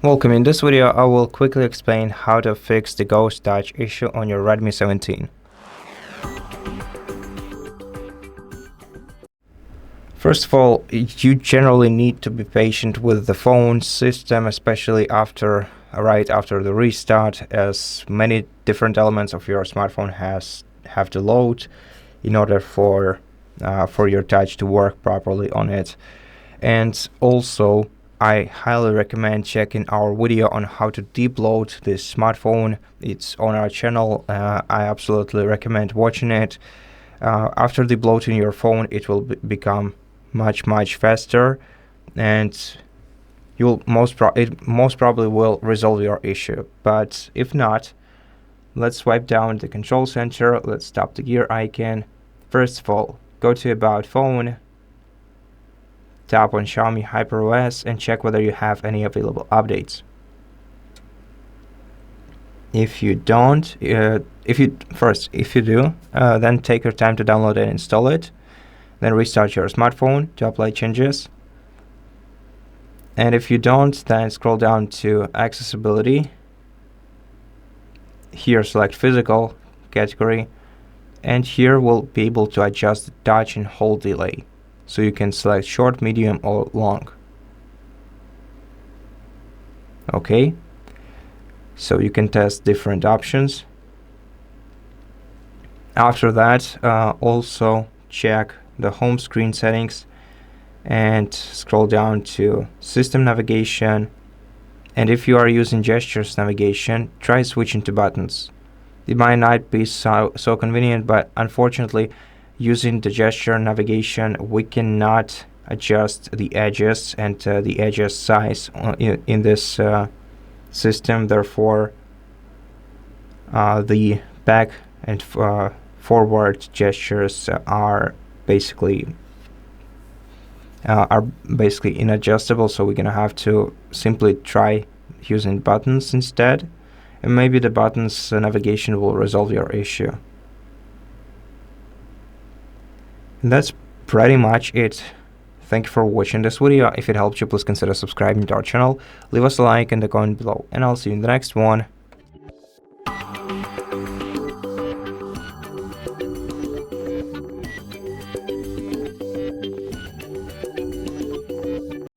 Welcome. In this video, I will quickly explain how to fix the ghost touch issue on your Redmi 17. First of all, you generally need to be patient with the phone system, especially right after the restart, as many different elements of your smartphone have to load in order for your touch to work properly on it. And also, I highly recommend checking our video on how to de-bloat this smartphone. It's on our channel. I absolutely recommend watching it. After de-bloating your phone, it will become much faster, and it most probably will resolve your issue. But if not, let's swipe down the control center. Let's tap the gear icon. First of all, go to About Phone, tap on Xiaomi HyperOS, and check whether you have any available updates. If you don't, if you do, then take your time to download and install it. Then restart your smartphone to apply changes. And if you don't, then scroll down to Accessibility. Here select Physical category, and here we'll be able to adjust the touch and hold delay. So you can select short, medium, or long. Okay, so you can test different options. After that, also check the home screen settings and scroll down to System Navigation. And if you are using gestures navigation, try switching to buttons. It might not be so convenient, but unfortunately, using the gesture navigation, we cannot adjust the edges and the edges size in this system. Therefore, the back and forward gestures are basically inadjustable, so we're gonna have to simply try using buttons instead, and maybe the buttons navigation will resolve your issue. And that's pretty much it. Thank you for watching this video. If it helped you, please consider subscribing to our channel, leave us a like and a comment below, and I'll see you in the next one.